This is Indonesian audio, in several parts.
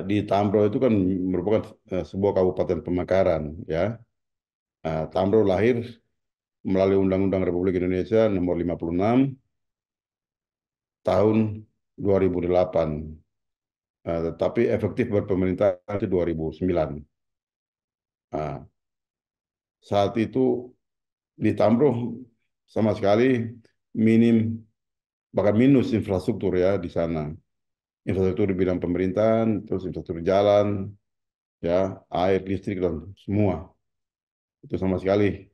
Di Tambro itu kan merupakan sebuah kabupaten pemekaran, ya. Tambro lahir melalui Undang-Undang Republik Indonesia Nomor 56 tahun 2008. Tetapi efektif berpemerintah itu 2009. Nah, saat itu di Tambro sama sekali minim, bahkan minus infrastruktur ya di sana. Infrastruktur di bidang pemerintahan, terus infrastruktur jalan, ya, air, listrik, dan semua. Itu sama sekali.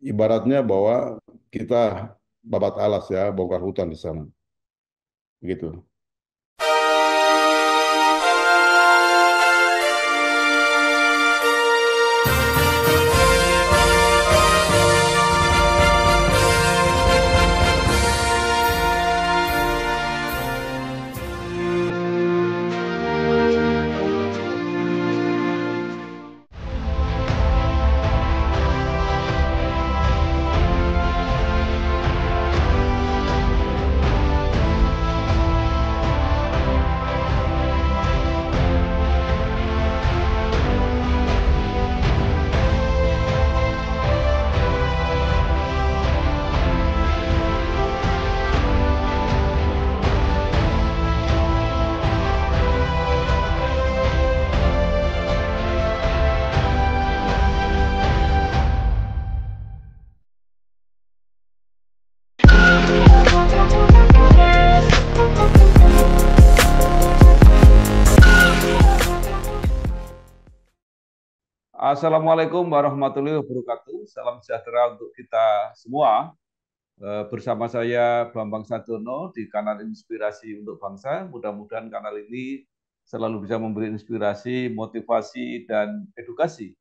Ibaratnya bahwa kita babat alas ya, bongkar hutan di sana. Gitu. Assalamualaikum warahmatullahi wabarakatuh. Salam sejahtera untuk kita semua. Bersama saya Bambang Sadiono di kanal Inspirasi untuk Bangsa. Mudah-mudahan kanal ini selalu bisa memberi inspirasi, motivasi, dan edukasi.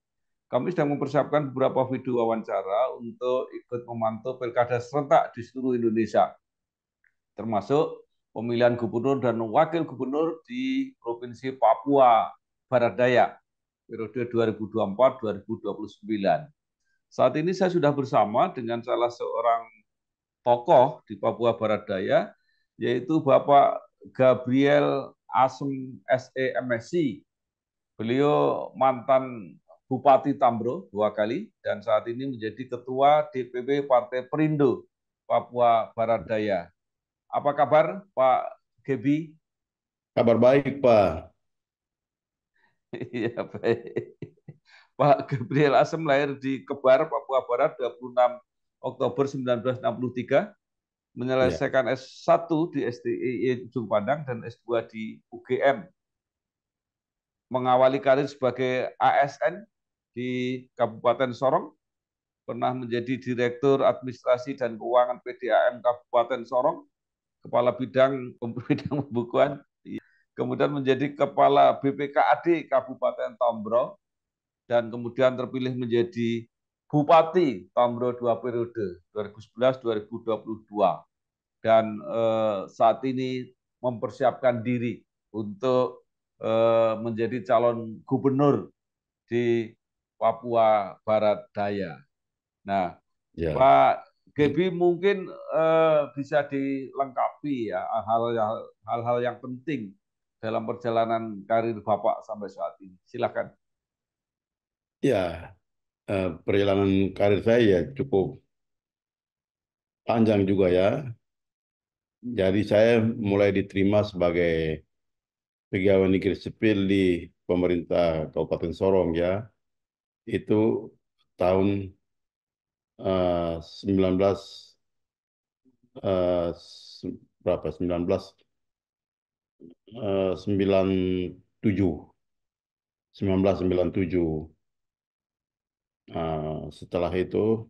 Kami sedang mempersiapkan beberapa video wawancara untuk ikut memantau pilkada serentak di seluruh Indonesia, termasuk pemilihan gubernur dan wakil gubernur di Provinsi Papua Barat Daya periode 2024-2029. Saat ini saya sudah bersama dengan salah seorang tokoh di Papua Barat Daya, yaitu Bapak Gabriel Asem SEMSI. Beliau mantan Bupati Tambro 2 kali dan saat ini menjadi Ketua DPP Partai Perindo Papua Barat Daya. Apa kabar Pak Gebi? Kabar baik, Pak. Iya, baik. Pak Gabriel Asem lahir di Kebar, Papua Barat 26 Oktober 1963, Ya, menyelesaikan S1 di STII Ujung Pandang dan S2 di UGM. Mengawali karir sebagai ASN di Kabupaten Sorong, pernah menjadi Direktur Administrasi dan Keuangan PDAM Kabupaten Sorong, Kepala Bidang Pembukuan, kemudian menjadi Kepala BPKAD Kabupaten Tombro, dan kemudian terpilih menjadi Bupati Tombro 2 periode, 2011-2022. Dan saat ini mempersiapkan diri untuk menjadi calon gubernur di Papua Barat Daya. Nah, ya. Pak Gebi mungkin bisa dilengkapi ya hal-hal yang penting dalam perjalanan karir Bapak sampai saat ini. Silakan. Ya, perjalanan karir saya ya cukup panjang juga ya. Jadi saya mulai diterima sebagai pegawai negeri sipil di pemerintah Kabupaten Sorong ya. Itu tahun 19 eh, berapa? 1997. 1997. Setelah itu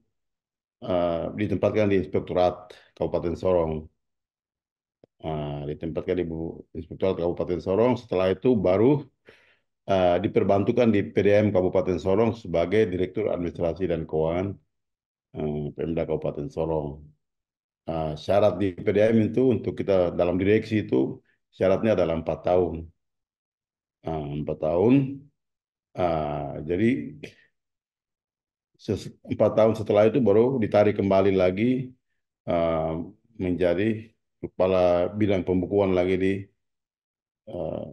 ditempatkan di Inspektorat Kabupaten Sorong. Ditempatkan di Inspektorat Kabupaten Sorong. Setelah itu baru diperbantukan di PDM Kabupaten Sorong sebagai Direktur Administrasi dan Keuangan Pemda Kabupaten Sorong. Syarat di PDM itu untuk kita dalam direksi itu syaratnya adalah 4 tahun. 4 tahun. Jadi 4 tahun setelah itu baru ditarik kembali lagi uh, menjadi kepala bidang pembukuan lagi di uh,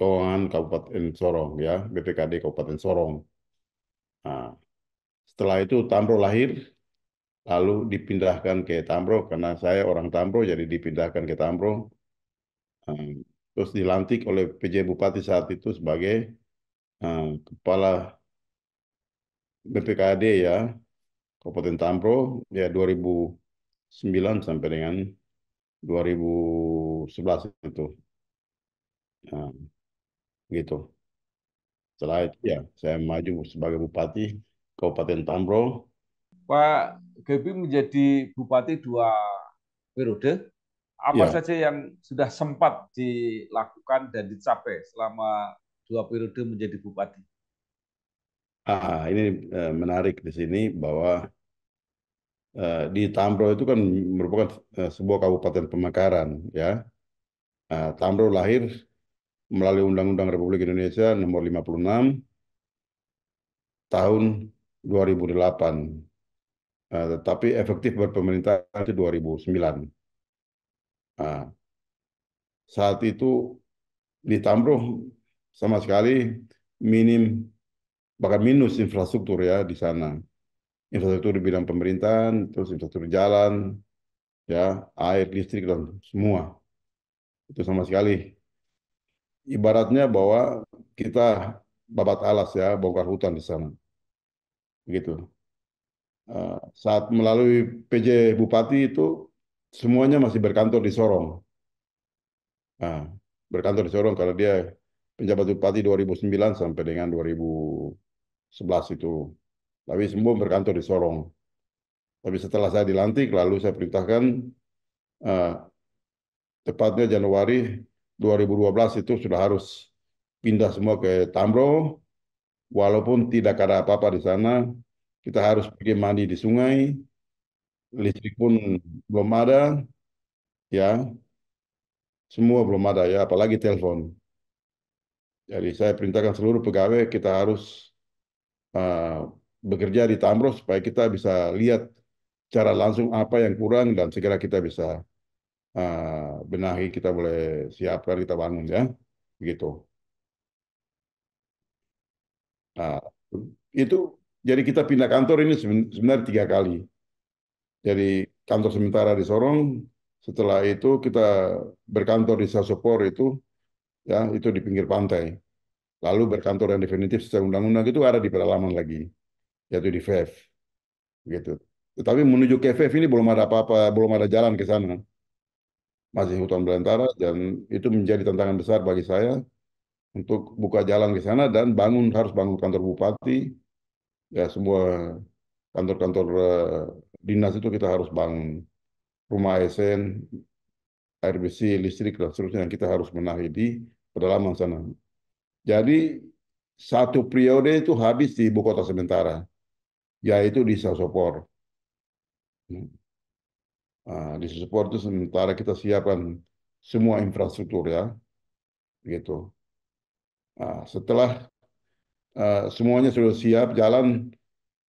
Keuangan Kabupaten Sorong ya, BPKD Kabupaten Sorong. Nah, setelah itu Tamro lahir, lalu dipindahkan ke Tamro karena saya orang Tamro jadi dipindahkan ke Tamro. Eh, Terus dilantik oleh PJ Bupati saat itu sebagai kepala BPKD ya Kabupaten Tamro ya 2009 sampai dengan 2011 itu. Nah, gitu. Setelah itu ya saya maju sebagai Bupati Kabupaten Tamro. Pak Gebi menjadi bupati 2 periode. Apa Ya, saja yang sudah sempat dilakukan dan dicapai selama 2 periode menjadi bupati? ini menarik di sini bahwa di Tamro itu kan merupakan sebuah kabupaten pemekaran ya. Tamro lahir melalui Undang-Undang Republik Indonesia Nomor 56 tahun 2008. Tetapi efektif berpemerintah itu 2009. Nah, saat itu di Tamro sama sekali minim bahkan minus infrastruktur ya di sana. Infrastruktur di bidang pemerintahan, terus infrastruktur jalan, ya, air, listrik dan semua itu sama sekali. Ibaratnya bahwa kita babat alas ya, bongkar hutan di sana, gitu. Saat melalui PJ Bupati itu semuanya masih berkantor di Sorong. Nah, berkantor di Sorong karena dia penjabat Bupati 2009 sampai dengan 2011 itu. Tapi semua berkantor di Sorong. Tapi setelah saya dilantik, lalu saya perintahkan eh, tepatnya Januari 2012 itu sudah harus pindah semua ke Tamro, walaupun tidak ada apa-apa di sana, kita harus pergi mandi di sungai, listrik pun belum ada, ya, semua belum ada ya, apalagi telepon. Jadi saya perintahkan seluruh pegawai kita harus eh, bekerja di Tamro supaya kita bisa lihat cara langsung apa yang kurang dan segera kita bisa benahi, kita boleh siapkan, kita bangun ya, begitu. Nah, itu jadi kita pindah kantor ini sebenarnya 3 kali. Jadi kantor sementara di Sorong, setelah itu kita berkantor di Sasopor ya itu di pinggir pantai. Lalu berkantor yang definitif secara undang-undang itu ada di pedalaman lagi, yaitu di VEV, gitu. Tetapi menuju ke VEV ini belum ada apa-apa, belum ada jalan ke sana, masih hutan belantara dan itu menjadi tantangan besar bagi saya untuk buka jalan ke sana dan harus bangun kantor bupati, ya semua kantor-kantor dinas itu kita harus bangun rumah ASN, air bersih, listrik dan seterusnya yang kita harus benahi di pedalaman sana. Jadi 1 periode itu habis di ibu kota sementara, yaitu di Sasopor. Di Sasopor itu sementara kita siapkan semua infrastruktur ya, gitu. Setelah semuanya sudah siap jalan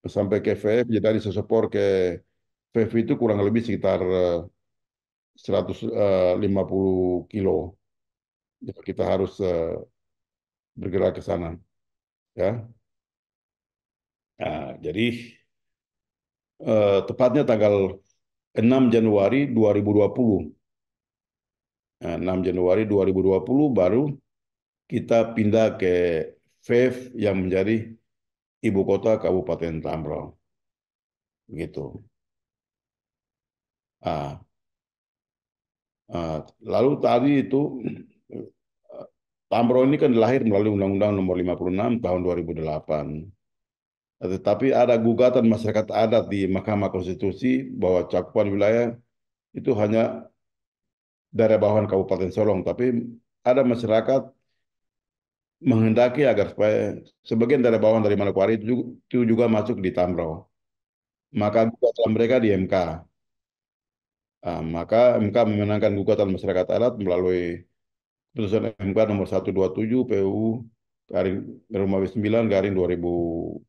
sampai ke VF, jadi dari Sasopor ke VF itu kurang lebih sekitar 150 kilo. Ya, kita harus bergerak ke sana, ya. Jadi tepatnya tanggal 6 Januari 2020. 6 Januari 2020 baru kita pindah ke VEV yang menjadi ibu kota Kabupaten Tambrauw. Gitu. Ah, lalu tadi itu Tambrauw ini kan lahir melalui Undang-Undang Nomor 56 tahun 2008. Tetapi ada gugatan masyarakat adat di Mahkamah Konstitusi bahwa cakupan wilayah itu hanya daerah bawahan Kabupaten Solong, tapi ada masyarakat menghendaki agar supaya sebagian daerah bawahan dari Manokwari itu juga masuk di Tambrauw. Maka gugatan mereka di MK. Maka MK memenangkan gugatan masyarakat adat melalui putusan MK nomor 127 PU garing Romawi 9 garing 2009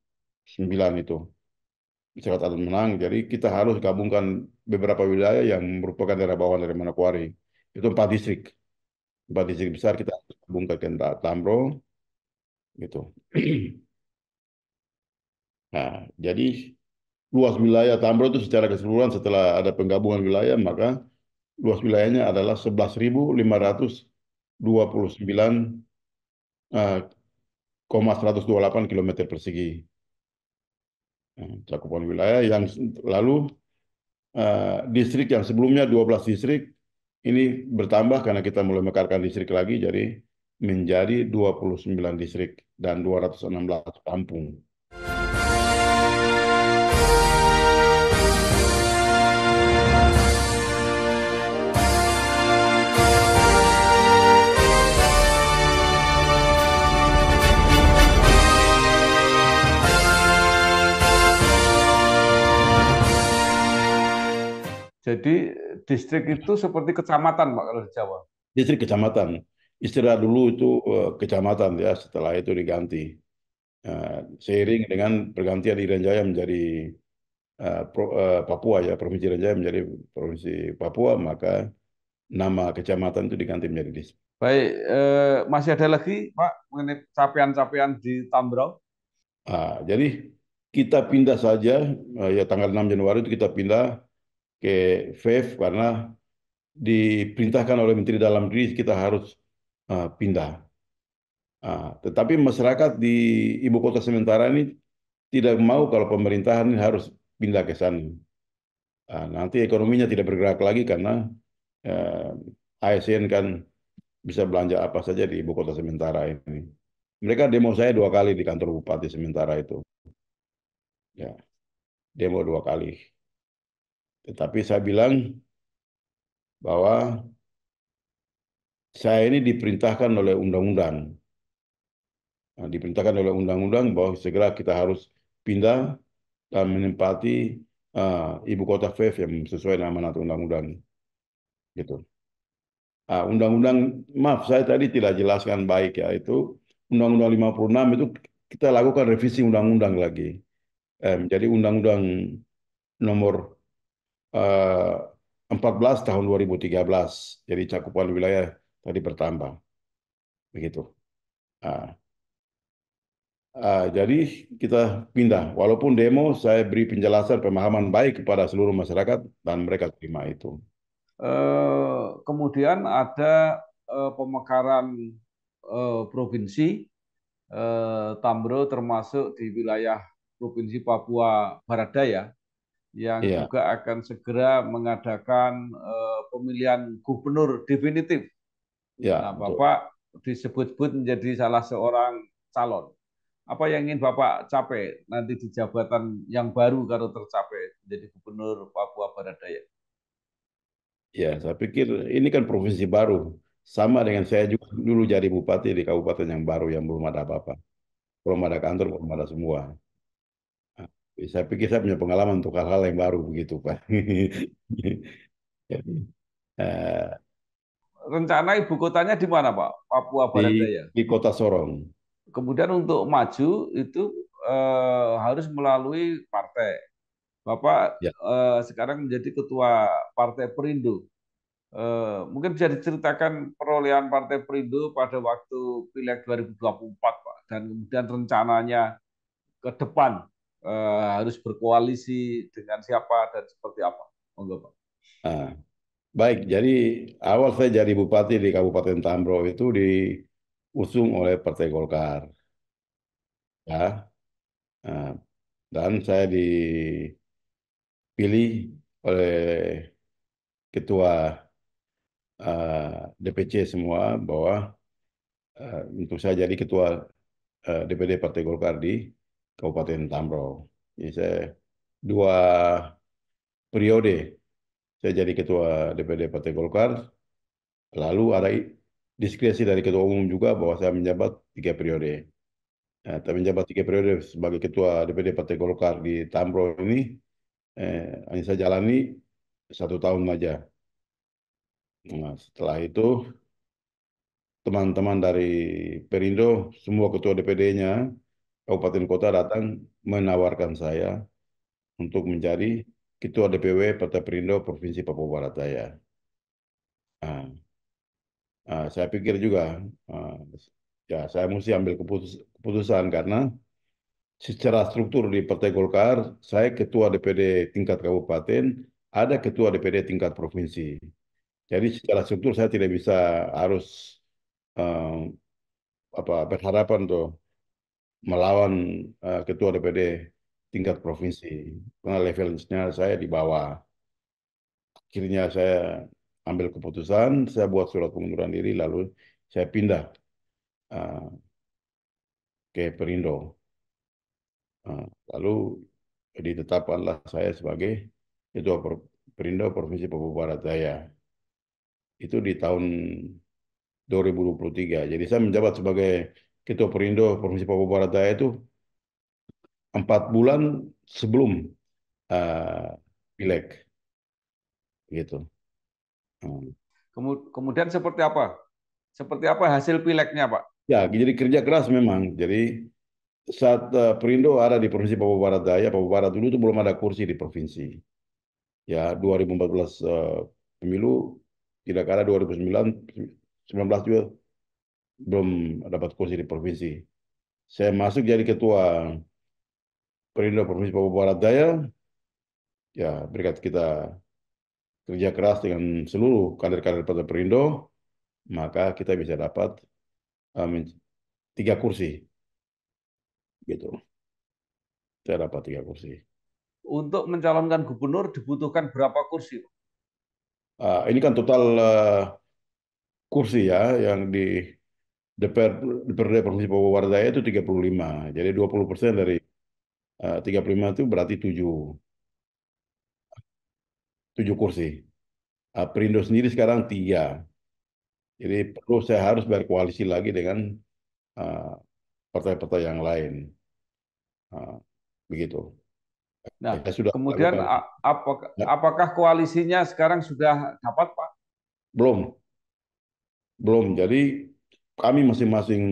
itu. Masyarakat adat menang, jadi kita harus gabungkan beberapa wilayah yang merupakan daerah bawahan dari Manokwari. Itu 4 distrik. Empat distrik besar kita gabungkan ke Tambro gitu. Nah, jadi luas wilayah Tambro itu secara keseluruhan setelah ada penggabungan wilayah, maka luas wilayahnya adalah 11.529 eh, 128 kilometer persegi. Cakupan wilayah yang lalu distrik yang sebelumnya 12 distrik ini bertambah karena kita mulai mekarkan distrik lagi jadi menjadi 29 distrik dan 216 kampung. Jadi distrik itu seperti kecamatan, Pak, kalau di Jawa. Distrik kecamatan. Istilah dulu itu kecamatan ya, setelah itu diganti. Seiring dengan pergantian Irian Jaya menjadi Papua ya, Provinsi Irian Jaya menjadi Provinsi Papua, maka nama kecamatan itu diganti menjadi distrik. Baik, masih ada lagi, Pak, mengenai capaian-capaian di Tambrau? Jadi kita pindah saja ya tanggal 6 Januari itu kita pindah ke VEV karena diperintahkan oleh Menteri Dalam Negeri kita harus pindah. Tetapi masyarakat di ibu kota sementara ini tidak mau kalau pemerintahan ini harus pindah ke sana. Nanti ekonominya tidak bergerak lagi karena ASN kan bisa belanja apa saja di ibu kota sementara ini. Mereka demo saya 2 kali di kantor bupati sementara itu. Ya, demo 2 kali. Tetapi saya bilang bahwa saya ini diperintahkan oleh undang-undang. Diperintahkan oleh undang-undang bahwa segera kita harus pindah dan menempati ibu kota VEV yang sesuai dengan amanat undang-undang gitu. Undang-undang, maaf saya tadi tidak jelaskan baik ya itu Undang-Undang 56 itu kita lakukan revisi undang-undang lagi. Jadi Undang-Undang nomor eh, 14 tahun 2013. Jadi cakupan wilayah tadi bertambah begitu. Ah, jadi kita pindah. Walaupun demo, saya beri penjelasan pemahaman baik kepada seluruh masyarakat dan mereka terima itu. Kemudian ada pemekaran provinsi Tambro termasuk di wilayah Provinsi Papua Barat Daya yang Iya, juga akan segera mengadakan pemilihan gubernur definitif. ya Nah, betul. Bapak disebut-sebut menjadi salah seorang calon. Apa yang ingin Bapak capai nanti di jabatan yang baru kalau tercapai menjadi gubernur Papua Barat Daya? Ya, saya pikir ini kan provinsi baru. Sama dengan saya juga dulu jadi bupati di kabupaten yang baru yang belum ada apa-apa. Belum ada kantor, belum ada semua. Nah, saya pikir saya punya pengalaman untuk hal-hal yang baru begitu, Pak. Jadi, eh, Rencana ibu kotanya di mana, Pak? Papua di Barat Daya. di Kota Sorong. Kemudian untuk maju itu harus melalui partai. Bapak Ya, sekarang menjadi ketua Partai Perindo. Mungkin bisa diceritakan perolehan Partai Perindo pada waktu Pileg 2024, Pak, dan kemudian rencananya ke depan harus berkoalisi dengan siapa dan seperti apa. Monggo, Pak. ah, baik. Jadi awal saya jadi bupati di Kabupaten Tambro itu diusung oleh Partai Golkar, ya. Ah, dan saya dipilih oleh ketua DPC semua bahwa untuk saya jadi ketua DPD Partai Golkar di Kabupaten Tambrau. Jadi saya 2 periode saya jadi ketua DPD Partai Golkar. Lalu ada diskresi dari ketua umum juga bahwa saya menjabat 3 periode. Tapi menjabat 3 periode sebagai ketua DPD Partai Golkar di Tambrau ini hanya saya jalani 1 tahun saja. Nah, setelah itu teman-teman dari Perindo, semua ketua DPD-nya, kabupaten kota datang menawarkan saya untuk menjadi ketua DPW Partai Perindo Provinsi Papua Barat Daya. Nah, Saya pikir juga uh, ya saya mesti ambil keputusan karena secara struktur di Partai Golkar, saya ketua DPD tingkat kabupaten, ada ketua DPD tingkat provinsi. Jadi secara struktur saya tidak bisa harus eh, apa berharapan tuh melawan ketua DPD tingkat provinsi karena levelnya saya di bawah. Akhirnya saya ambil keputusan, saya buat surat pengunduran diri, lalu saya pindah eh, ke Perindo. Lalu ditetapkanlah saya sebagai ketua Perindo Provinsi Papua Barat Daya. Itu di tahun 2023. Jadi saya menjabat sebagai ketua Perindo Provinsi Papua Barat Daya itu 4 bulan sebelum eh, pileg gitu. Hmm. Kemudian seperti apa? Seperti apa hasil pileknya, Pak? Ya, jadi kerja keras memang. Jadi saat Perindo ada di Provinsi Papua Barat Daya, Papua Barat dulu itu belum ada kursi di provinsi. Ya, 2014 pemilu tidak ada 2009 19 juga belum dapat kursi di provinsi. Saya masuk jadi ketua Perindo Provinsi Papua Barat Daya. Ya, berkat kita kerja keras dengan seluruh kader-kader Partai Perindo, maka kita bisa dapat um, 3 kursi gitu. Saya dapat 3 kursi. Untuk mencalonkan gubernur dibutuhkan berapa kursi, Pak? Ini kan total kursi ya yang di DPR, DPRD Provinsi Papua Barat Daya itu 35. Jadi 20% dari 35 itu berarti 7 kursi. Perindo sendiri sekarang 3. Jadi perlu saya harus berkoalisi lagi dengan uh, partai-partai yang lain. Uh, Begitu. Nah, Saya sudah kemudian lakukan. Ya, apakah koalisinya sekarang sudah dapat, Pak? belum, belum. Jadi kami masing-masing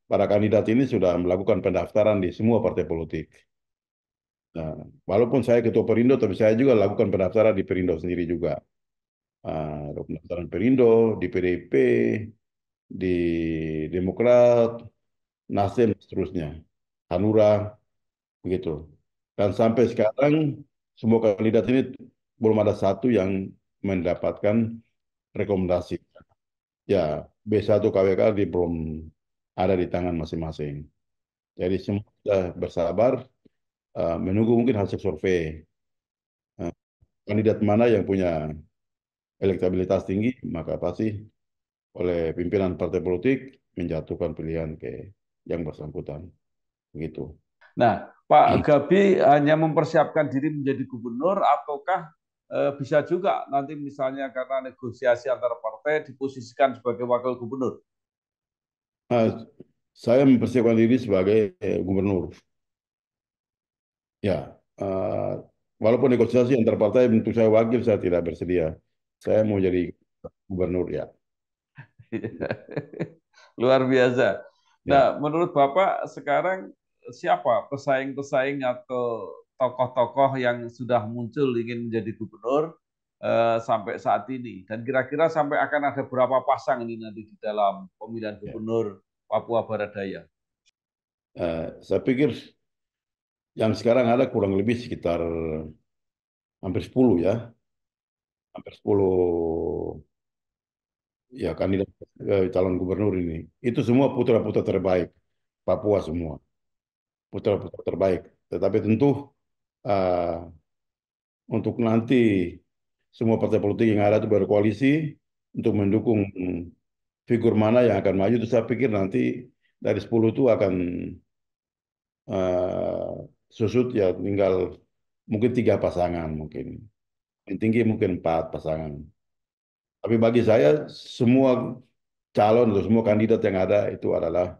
para kandidat ini sudah melakukan pendaftaran di semua partai politik. Nah, walaupun saya ketua Perindo, tapi saya juga lakukan pendaftaran di Perindo sendiri juga. Ada pendaftaran Perindo, di PDIP, di Demokrat, Nasdem, dan seterusnya. Hanura, begitu. Dan sampai sekarang semua kandidat ini belum ada satu yang mendapatkan rekomendasi. Ya, B1 KWK di belum ada di tangan masing-masing. Jadi semua sudah bersabar menunggu mungkin hasil survei. Eh, Kandidat mana yang punya elektabilitas tinggi, maka pasti oleh pimpinan partai politik menjatuhkan pilihan ke yang bersangkutan. Begitu. Nah, Pak Gabi hanya mempersiapkan diri menjadi gubernur ataukah bisa juga nanti misalnya karena negosiasi antara partai diposisikan sebagai wakil gubernur? Eh, saya mempersiapkan diri sebagai gubernur. Ya, walaupun negosiasi antar partai untuk saya wakil, saya tidak bersedia. Saya mau jadi gubernur ya. Luar biasa. Ya, Nah, menurut Bapak sekarang siapa pesaing-pesaing atau tokoh-tokoh yang sudah muncul ingin menjadi gubernur sampai saat ini? Dan kira-kira sampai akan ada berapa pasang ini nanti di dalam pemilihan ya. gubernur Papua Barat Daya? Saya pikir yang sekarang ada kurang lebih sekitar hampir 10 ya, hampir 10 ya kandidat calon gubernur ini. Itu semua putra-putra terbaik Papua semua, putra-putra terbaik. Tetapi tentu eh, untuk nanti semua partai politik yang ada itu berkoalisi untuk mendukung figur mana yang akan maju itu saya pikir nanti dari 10 itu akan eh, susut ya tinggal mungkin 3 pasangan mungkin. Yang tinggi mungkin 4 pasangan. Tapi bagi saya semua calon atau semua kandidat yang ada itu adalah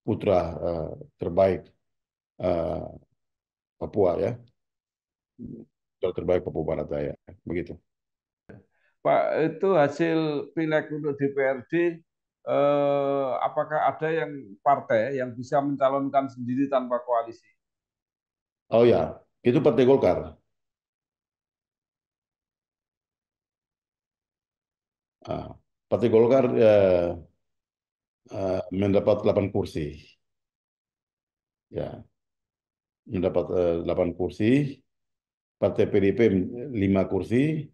putra eh, terbaik eh, Papua ya, putra terbaik Papua Barat Daya. Begitu. Pak, itu hasil pileg untuk DPRD, apakah ada yang partai yang bisa mencalonkan sendiri tanpa koalisi? Oh ya, itu Partai Golkar. Ah. Partai Golkar mendapat 8 kursi, ya, mendapat 8 kursi. Partai PDIP 5 kursi,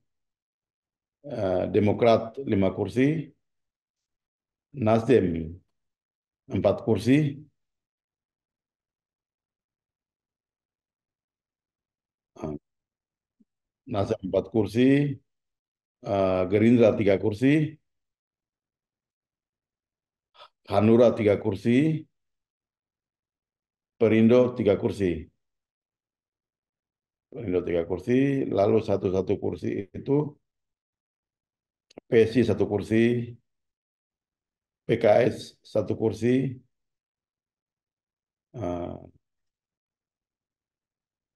Demokrat 5 kursi, Nasdem 4 kursi, eh, Nasdem 4 kursi, Gerindra 3 kursi, Hanura 3 kursi, Perindo 3 kursi. Perindo 3 kursi, lalu satu-satu kursi itu PSI 1 kursi, PKS 1 kursi, eh,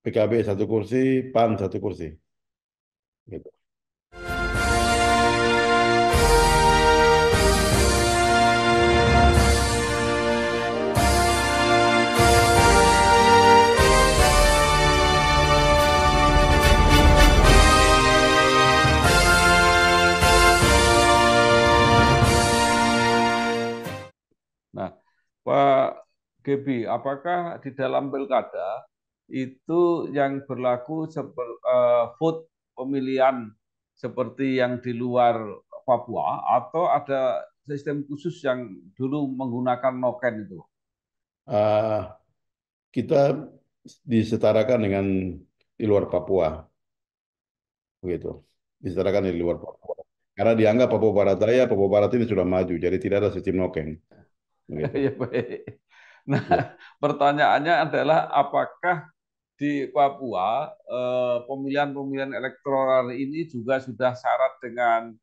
PKB 1 kursi, PAN 1 kursi. Gitu. Nah, Pak Gebi, apakah di dalam pilkada itu yang berlaku vote pemilihan seperti yang di luar Papua atau ada sistem khusus yang dulu menggunakan noken itu? Eh, kita disetarakan dengan di luar Papua, begitu. Disetarakan di luar Papua. Karena dianggap Papua Barat Daya, Papua Barat ini sudah maju, jadi tidak ada sistem noken, begitu. Ya, baik. Nah, Ya. pertanyaannya adalah apakah di Papua pemilihan-pemilihan elektoral ini juga sudah syarat dengan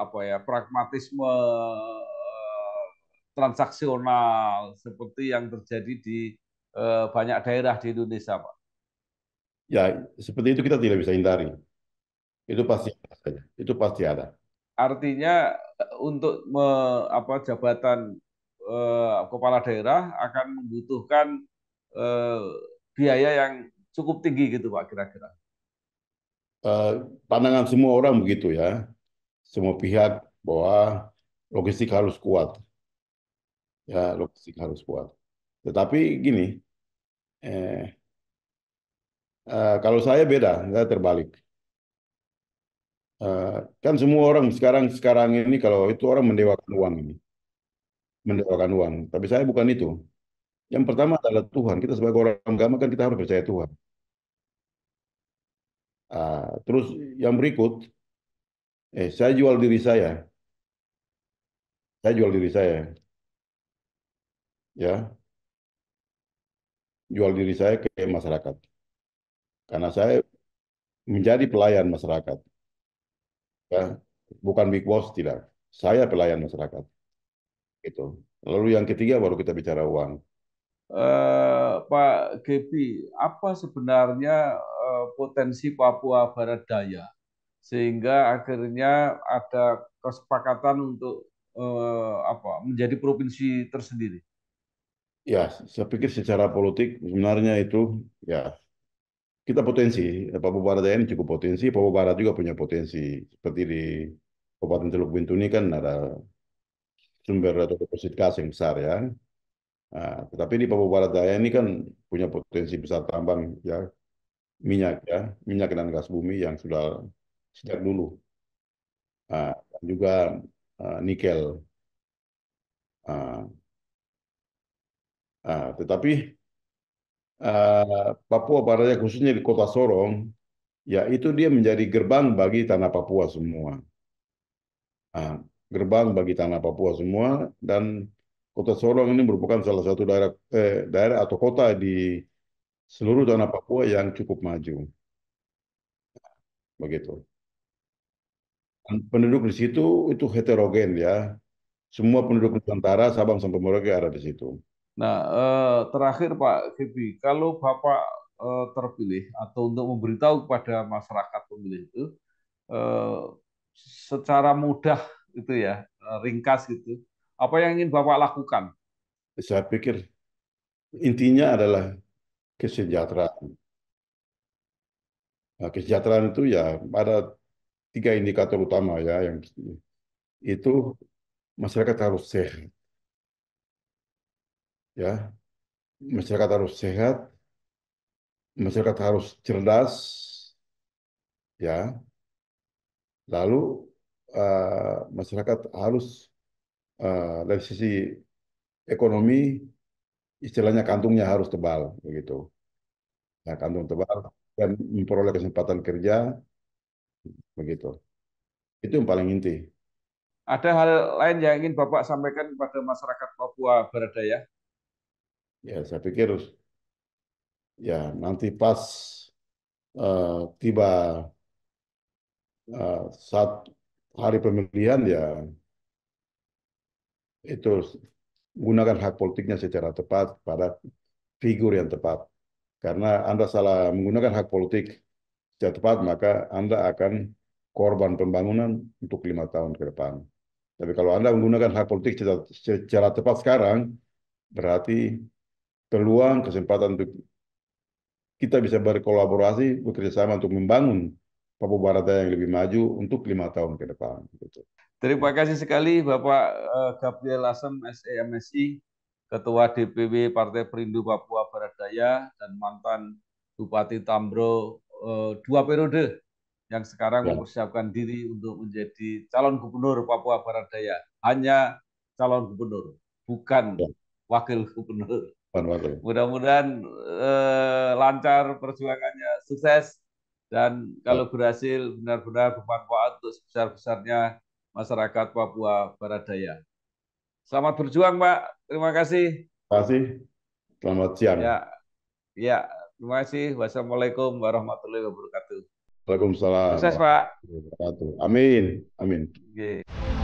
apa ya pragmatisme transaksional seperti yang terjadi di banyak daerah di Indonesia, Pak. Ya, seperti itu kita tidak bisa hindari. Itu pasti ada saja. Itu pasti ada. Artinya untuk jabatan kepala daerah akan membutuhkan eh, biaya yang cukup tinggi gitu Pak kira-kira. Eh, Pandangan semua orang begitu ya. Semua pihak bahwa logistik harus kuat. Ya, logistik harus kuat. Tetapi gini, eh, kalau saya beda, saya terbalik. Eh, Kan semua orang sekarang sekarang ini kalau itu orang mendewakan uang ini, mendewakan uang. Tapi saya bukan itu. Yang pertama adalah Tuhan. Kita sebagai orang agama kan kita harus percaya Tuhan. Terus yang berikut, saya jual diri saya jual diri saya, ya, jual diri saya ke masyarakat. Karena saya menjadi pelayan masyarakat, ya, bukan big boss tidak. Saya pelayan masyarakat, gitu. Lalu yang ketiga baru kita bicara uang. Pak Gebi, apa sebenarnya potensi Papua Barat Daya sehingga akhirnya ada kesepakatan untuk menjadi provinsi tersendiri? Ya, saya pikir secara politik sebenarnya itu, ya, kita potensi. Papua Barat Daya ini cukup potensi. Papua Barat juga punya potensi. Seperti di Kabupaten Teluk Bintuni kan ada sumber atau deposit gas yang besar ya. Tetapi di Papua Barat Daya ini kan punya potensi besar tambang ya, minyak ya, minyak dan gas bumi yang sudah sejak dulu. Dan juga nikel. Ah, tetapi Papua Barat Daya khususnya di Kota Sorong, ya itu dia menjadi gerbang bagi tanah Papua semua. Ah, Gerbang bagi tanah Papua semua, dan Kota Sorong ini merupakan salah satu daerah atau kota di seluruh tanah Papua yang cukup maju, begitu. Dan penduduk di situ itu heterogen ya. Semua penduduk Nusantara, Sabang sampai Merauke ada di situ. Nah, terakhir Pak Gebi, kalau Bapak terpilih atau untuk memberitahu kepada masyarakat pemilih itu, eh, secara mudah itu ya, ringkas gitu, apa yang ingin Bapak lakukan? Saya pikir intinya adalah kesejahteraan. Kesejahteraan itu ya ada 3 indikator utama ya, yang itu masyarakat harus sehat, ya. Masyarakat harus sehat, masyarakat harus cerdas, ya. Lalu masyarakat harus dari sisi ekonomi, istilahnya kantungnya harus tebal, begitu. Nah, kantung tebal dan memperoleh kesempatan kerja, begitu. Itu yang paling inti. Ada hal lain yang ingin Bapak sampaikan kepada masyarakat Papua Barat Daya? Ya, saya pikir ya nanti pas tiba saat hari pemilihan ya itu gunakan hak politiknya secara tepat pada figur yang tepat. Karena Anda salah menggunakan hak politik secara tepat, maka Anda akan korban pembangunan untuk 5 tahun ke depan. Tapi kalau Anda menggunakan hak politik secara tepat sekarang, berarti peluang, kesempatan untuk kita bisa berkolaborasi, bekerja sama untuk membangun Papua Barat Daya yang lebih maju untuk 5 tahun ke depan. Gitu. Terima kasih sekali Bapak Gabriel Lasem, SEMSI, Ketua DPW Partai Perindo Papua Barat Daya dan mantan Bupati Tambro 2 periode yang sekarang Ya, mempersiapkan diri untuk menjadi calon gubernur Papua Barat Daya. Hanya calon gubernur, bukan ya, wakil gubernur. Pak Wakil. Mudah-mudahan lancar perjuangannya, sukses, dan Ya, kalau berhasil benar-benar bermanfaat untuk sebesar-besarnya masyarakat Papua Barat Daya. Selamat berjuang, Pak. Terima kasih. terima kasih. Selamat siang. Ya, ya. Terima kasih. Wassalamualaikum warahmatullahi wabarakatuh. Waalaikumsalam Sukses, Pak. warahmatullahi wabarakatuh. Amin. Amin. Oke.